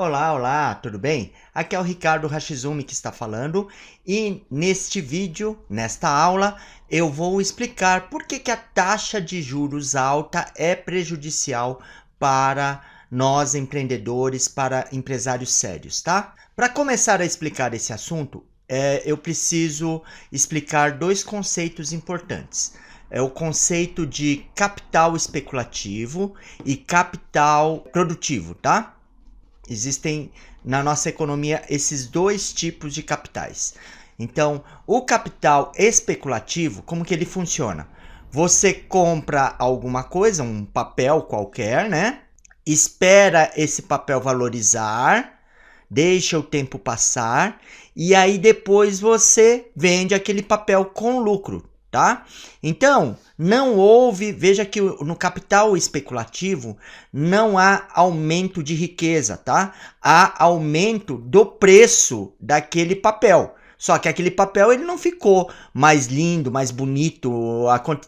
Olá, olá, tudo bem? Aqui é o Ricardo Hashizumi que está falando e neste vídeo, nesta aula, eu vou explicar por que a taxa de juros alta é prejudicial para nós empreendedores, para empresários sérios, tá? Para começar a explicar esse assunto, eu preciso explicar dois conceitos importantes. É o conceito de capital especulativo e capital produtivo, tá? Existem na nossa economia esses dois tipos de capitais. Então, o capital especulativo, como que ele funciona? Você compra alguma coisa, um papel qualquer, né? Espera esse papel valorizar, deixa o tempo passar e aí depois você vende aquele papel com lucro, tá? Então, não houve, veja que no capital especulativo não há aumento de riqueza, tá? Há aumento do preço daquele papel. Só que aquele papel ele não ficou mais lindo, mais bonito,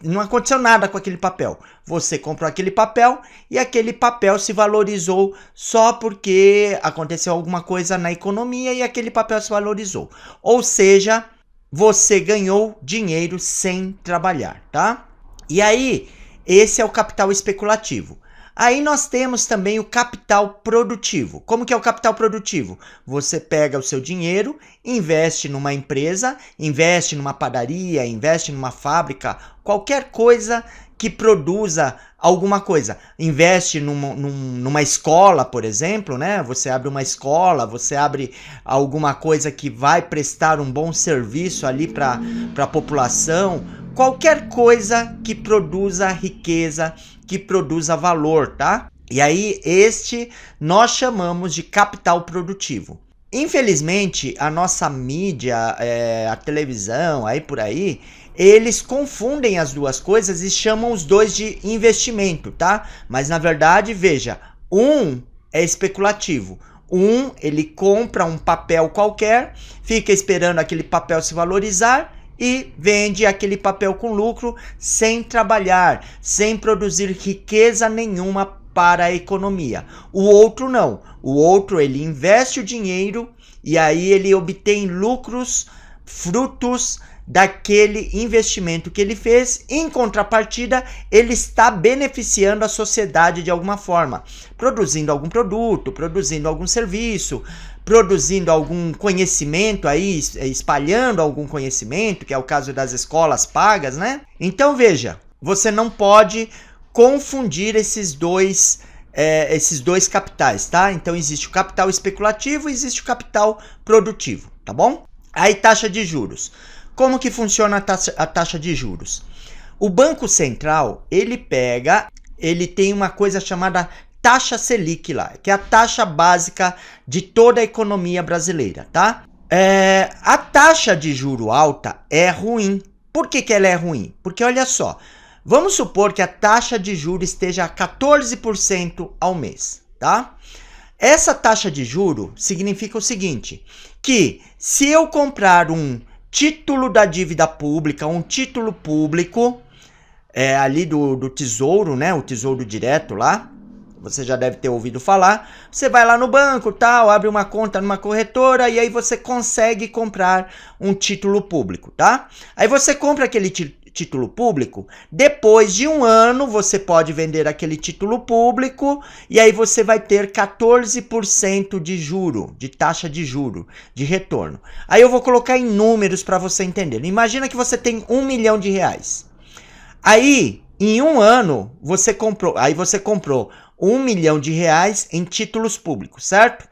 não aconteceu nada com aquele papel. Você comprou aquele papel e aquele papel se valorizou só porque aconteceu alguma coisa na economia e aquele papel se valorizou. Ou seja, você ganhou dinheiro sem trabalhar, tá? E aí, esse é o capital especulativo. Aí nós temos também o capital produtivo. Como que é o capital produtivo? Você pega o seu dinheiro, investe numa empresa, investe numa padaria, investe numa fábrica, qualquer coisa que produza alguma coisa. Investe numa escola, por exemplo, né? Você abre uma escola, você abre alguma coisa que vai prestar um bom serviço ali para a população. Qualquer coisa que produza riqueza, que produza valor, tá? E aí, nós chamamos de capital produtivo. Infelizmente, a nossa mídia, a televisão, aí por aí, eles confundem as duas coisas e chamam os dois de investimento, tá? Mas na verdade, veja, um é especulativo. Ele compra um papel qualquer, fica esperando aquele papel se valorizar e vende aquele papel com lucro sem trabalhar, sem produzir riqueza nenhuma para a economia. O outro não. O outro ele investe o dinheiro e aí ele obtém lucros, frutos daquele investimento que ele fez. Em contrapartida, ele está beneficiando a sociedade de alguma forma, produzindo algum produto, produzindo algum serviço, produzindo algum conhecimento aí, espalhando algum conhecimento, que é o caso das escolas pagas, né? Então veja, você não pode confundir esses dois capitais, tá? Então existe o capital especulativo e existe o capital produtivo, tá bom? Aí taxa de juros. Como que funciona a taxa de juros? O Banco Central, ele tem uma coisa chamada taxa Selic lá, que é a taxa básica de toda a economia brasileira, tá? A taxa de juro alta é ruim. Por que ela é ruim? Porque olha só, vamos supor que a taxa de juro esteja a 14% ao mês, tá? Essa taxa de juro significa o seguinte, que se eu comprar um título da dívida pública, um título público, ali do Tesouro, né? O Tesouro Direto lá, você já deve ter ouvido falar. Você vai lá no banco, tal, abre uma conta numa corretora e aí você consegue comprar um título público, tá? Aí você compra aquele título público, depois de um ano você pode vender aquele título público e aí você vai ter 14% de juro, de taxa de juro, de retorno. Aí eu vou colocar em números para você entender. Imagina que você tem R$1 milhão. Aí, em um ano, você comprou R$1 milhão em títulos públicos, certo?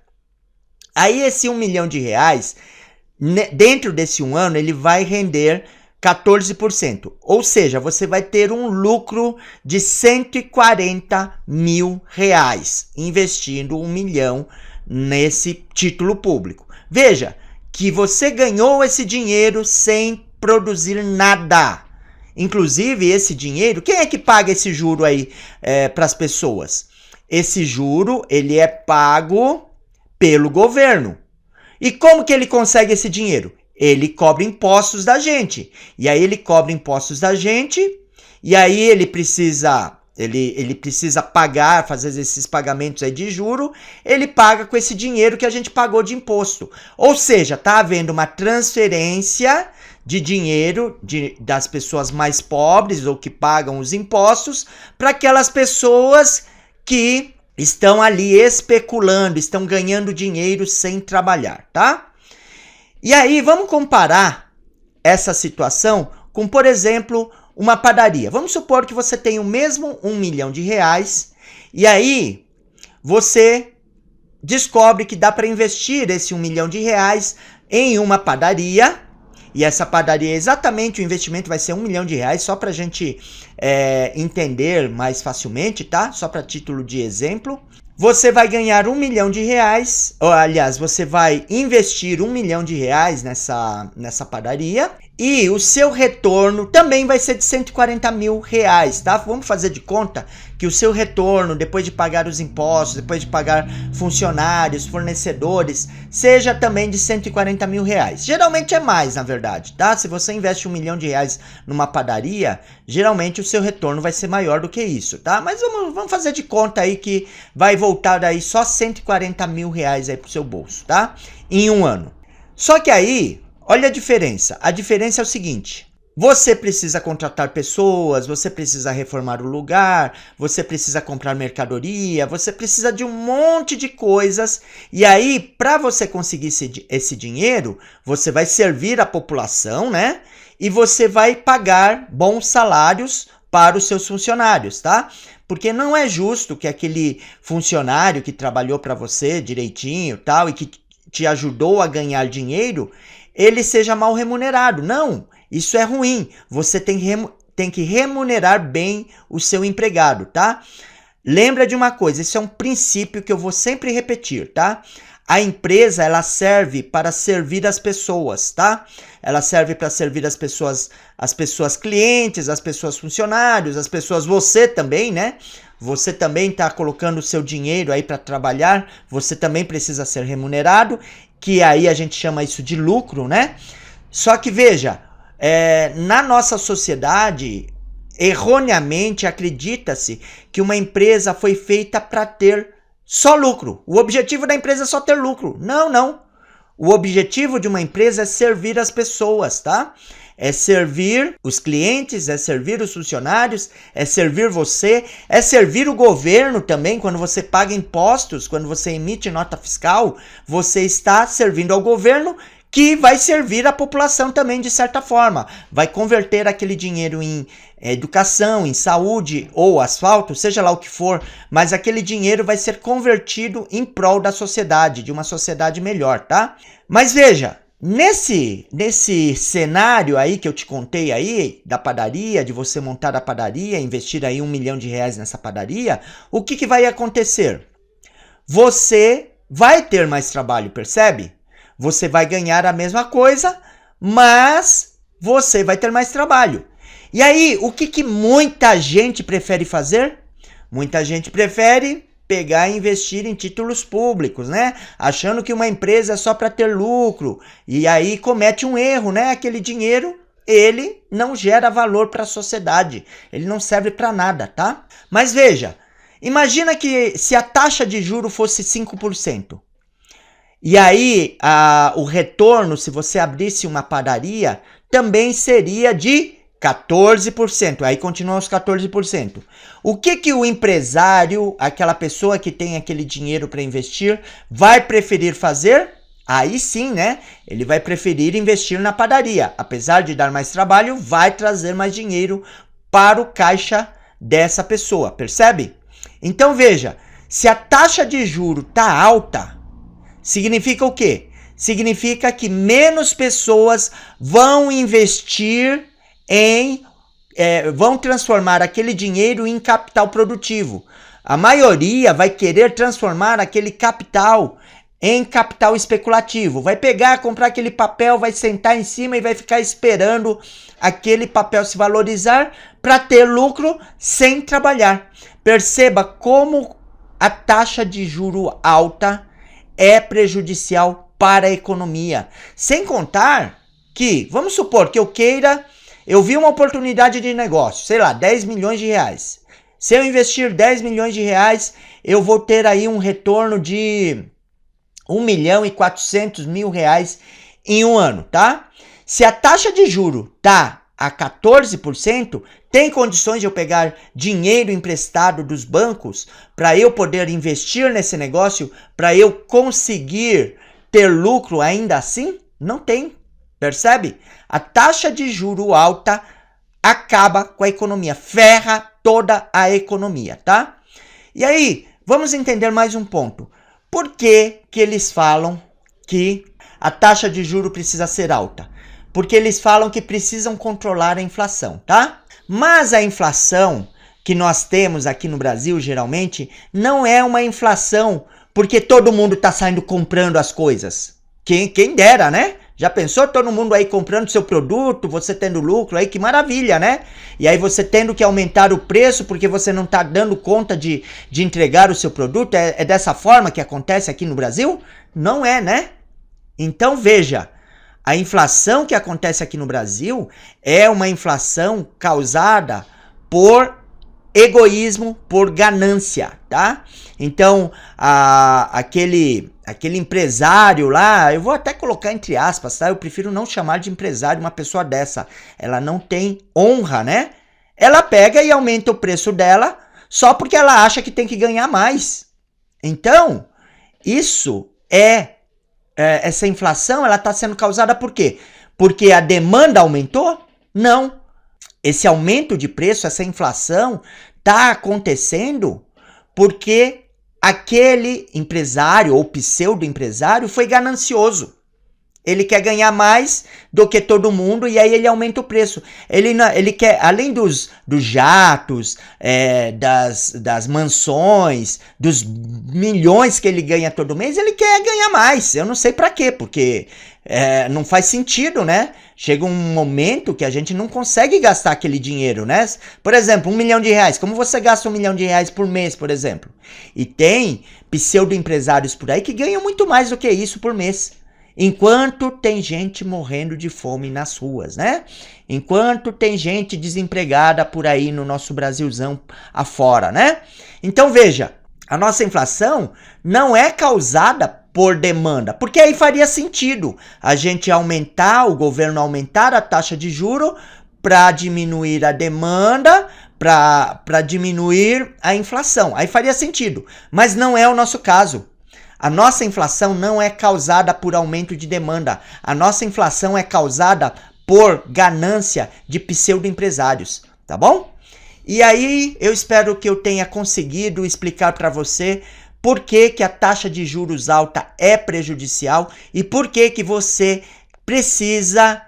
Aí esse R$1 milhão, dentro desse um ano, ele vai render 14%, ou seja, você vai ter um lucro de R$140 mil investindo R$1 milhão nesse título público. Veja que você ganhou esse dinheiro sem produzir nada. Inclusive esse dinheiro, quem é que paga esse juro aí para as pessoas? Esse juro ele é pago pelo governo. E como que ele consegue esse dinheiro? Ele cobra impostos da gente. E aí ele cobra impostos da gente, e aí ele precisa Ele precisa pagar, fazer esses pagamentos aí de juro, ele paga com esse dinheiro que a gente pagou de imposto. Ou seja, está havendo uma transferência de dinheiro das pessoas mais pobres ou que pagam os impostos para aquelas pessoas que estão ali especulando, estão ganhando dinheiro sem trabalhar, tá? E aí, vamos comparar essa situação com, por exemplo, uma padaria. Vamos supor que você tem o mesmo R$1 milhão e aí você descobre que dá para investir esse R$1 milhão em uma padaria, e essa padaria, exatamente o investimento vai ser R$1 milhão, só para a gente entender mais facilmente, tá? Só para título de exemplo. Você vai ganhar R$1 milhão, ou aliás, você vai investir R$1 milhão nessa padaria, e o seu retorno também vai ser de R$140 mil, tá? Vamos fazer de conta que o seu retorno, depois de pagar os impostos, depois de pagar funcionários, fornecedores, seja também de R$140 mil. Geralmente é mais, na verdade, tá? Se você investe R$1 milhão numa padaria, geralmente o seu retorno vai ser maior do que isso, tá? Mas vamos fazer de conta aí que vai voltar aí só R$140 mil aí pro seu bolso, tá? Em um ano. Só que aí, olha a diferença. A diferença é o seguinte: você precisa contratar pessoas, você precisa reformar o lugar, você precisa comprar mercadoria, você precisa de um monte de coisas. E aí, para você conseguir esse dinheiro, você vai servir a população, né? E você vai pagar bons salários para os seus funcionários, tá? Porque não é justo que aquele funcionário que trabalhou para você direitinho, tal, e que te ajudou a ganhar dinheiro, ele seja mal remunerado. Não, isso é ruim. Você tem que remunerar bem o seu empregado, tá? Lembra de uma coisa, isso é um princípio que eu vou sempre repetir, tá? A empresa, ela serve para servir as pessoas, tá? Ela serve para servir as pessoas clientes, as pessoas funcionários, as pessoas, você também, né? Você também está colocando o seu dinheiro aí para trabalhar, você também precisa ser remunerado, que aí a gente chama isso de lucro, né? Só que veja, na nossa sociedade, erroneamente acredita-se que uma empresa foi feita para ter só lucro. O objetivo da empresa é só ter lucro. Não, não. O objetivo de uma empresa é servir as pessoas, tá? É servir os clientes, é servir os funcionários, é servir você, é servir o governo também. Quando você paga impostos, quando você emite nota fiscal, você está servindo ao governo, que vai servir a população também de certa forma. Vai converter aquele dinheiro em educação, em saúde ou asfalto, seja lá o que for, mas aquele dinheiro vai ser convertido em prol da sociedade, de uma sociedade melhor, tá? Mas veja, nesse cenário aí que eu te contei aí, da padaria, de você montar a padaria, investir aí R$1 milhão nessa padaria, o que vai acontecer? Você vai ter mais trabalho, percebe? Você vai ganhar a mesma coisa, mas você vai ter mais trabalho. E aí, o que muita gente prefere fazer? Muita gente prefere pegar e investir em títulos públicos, né? Achando que uma empresa é só para ter lucro. E aí comete um erro, né? Aquele dinheiro, ele não gera valor para a sociedade. Ele não serve para nada, tá? Mas veja, imagina que se a taxa de juro fosse 5%. E aí, o retorno, se você abrisse uma padaria, também seria de 14%. Aí continua os 14%. O que o empresário, aquela pessoa que tem aquele dinheiro para investir, vai preferir fazer? Aí sim, né? Ele vai preferir investir na padaria. Apesar de dar mais trabalho, vai trazer mais dinheiro para o caixa dessa pessoa, percebe? Então veja, se a taxa de juro tá alta, significa o quê? Significa que menos pessoas vão investir vão transformar aquele dinheiro em capital produtivo. A maioria vai querer transformar aquele capital em capital especulativo. Vai pegar, comprar aquele papel, vai sentar em cima e vai ficar esperando aquele papel se valorizar para ter lucro sem trabalhar. Perceba como a taxa de juro alta é prejudicial para a economia. Sem contar que, vamos supor que eu vi uma oportunidade de negócio, sei lá, 10 milhões de reais. Se eu investir 10 milhões de reais, eu vou ter aí um retorno de 1.400.000 reais em um ano, tá? Se a taxa de juro tá a 14%, tem condições de eu pegar dinheiro emprestado dos bancos para eu poder investir nesse negócio, para eu conseguir ter lucro ainda assim? Não tem, percebe? A taxa de juro alta acaba com a economia, ferra toda a economia, tá? E aí, vamos entender mais um ponto. Por que que eles falam que a taxa de juro precisa ser alta? Porque eles falam que precisam controlar a inflação, tá? Mas a inflação que nós temos aqui no Brasil, geralmente, não é uma inflação porque todo mundo tá saindo comprando as coisas. Quem dera, né? Já pensou todo mundo aí comprando seu produto, você tendo lucro aí, que maravilha, né? E aí você tendo que aumentar o preço porque você não tá dando conta de entregar o seu produto. É dessa forma que acontece aqui no Brasil? Não é, né? Então veja, a inflação que acontece aqui no Brasil é uma inflação causada por egoísmo, por ganância, tá? Então, aquele empresário lá, eu vou até colocar entre aspas, tá? Eu prefiro não chamar de empresário uma pessoa dessa. Ela não tem honra, né? Ela pega e aumenta o preço dela só porque ela acha que tem que ganhar mais. Então, isso essa inflação, ela está sendo causada por quê? Porque a demanda aumentou? Não. Esse aumento de preço, essa inflação, está acontecendo porque aquele empresário ou pseudo-empresário foi ganancioso. Ele quer ganhar mais do que todo mundo e aí ele aumenta o preço. Ele quer, além dos jatos, das mansões, dos milhões que ele ganha todo mês, ele quer ganhar mais. Eu não sei pra quê, porque não faz sentido, né? Chega um momento que a gente não consegue gastar aquele dinheiro, né? Por exemplo, R$1 milhão. Como você gasta R$1 milhão por mês, por exemplo? E tem pseudo-empresários por aí que ganham muito mais do que isso por mês. Enquanto tem gente morrendo de fome nas ruas, né? Enquanto tem gente desempregada por aí no nosso Brasilzão afora, né? Então veja, a nossa inflação não é causada por demanda, porque aí faria sentido a gente aumentar, o governo aumentar a taxa de juro para diminuir a demanda, para diminuir a inflação. Aí faria sentido, mas não é o nosso caso. A nossa inflação não é causada por aumento de demanda. A nossa inflação é causada por ganância de pseudo-empresários, tá bom? E aí eu espero que eu tenha conseguido explicar para você por que que a taxa de juros alta é prejudicial e por que que você precisa,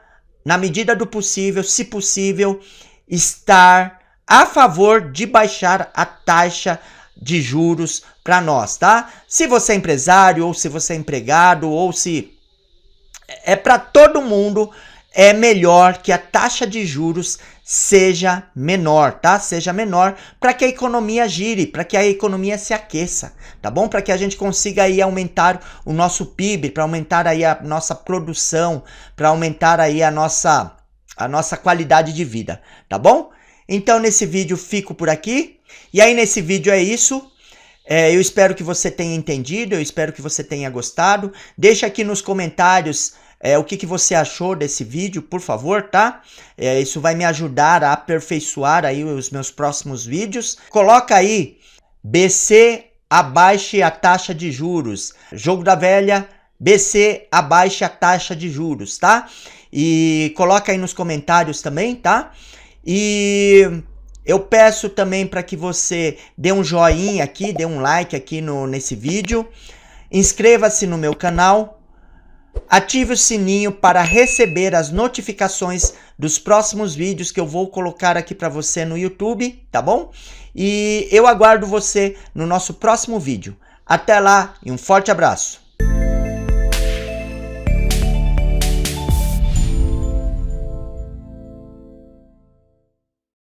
na medida do possível, se possível, estar a favor de baixar a taxa de juros para nós, tá? Se você é empresário, ou se você é empregado, ou se é para todo mundo, é melhor que a taxa de juros seja menor, tá? Seja menor para que a economia gire, para que a economia se aqueça, tá bom? Para que a gente consiga aí aumentar o nosso PIB, para aumentar aí a nossa produção, para aumentar aí a nossa qualidade de vida, tá bom? Então nesse vídeo fico por aqui. E aí nesse vídeo é isso. Eu espero que você tenha entendido, eu espero que você tenha gostado. Deixa aqui nos comentários o que você achou desse vídeo, por favor, tá? Isso vai me ajudar a aperfeiçoar aí os meus próximos vídeos. Coloca aí, BC abaixe a taxa de juros. Jogo da velha, BC abaixe a taxa de juros, tá? E coloca aí nos comentários também, tá? E eu peço também para que você dê um joinha aqui, dê um like aqui nesse vídeo. Inscreva-se no meu canal. Ative o sininho para receber as notificações dos próximos vídeos que eu vou colocar aqui para você no YouTube, tá bom? E eu aguardo você no nosso próximo vídeo. Até lá e um forte abraço!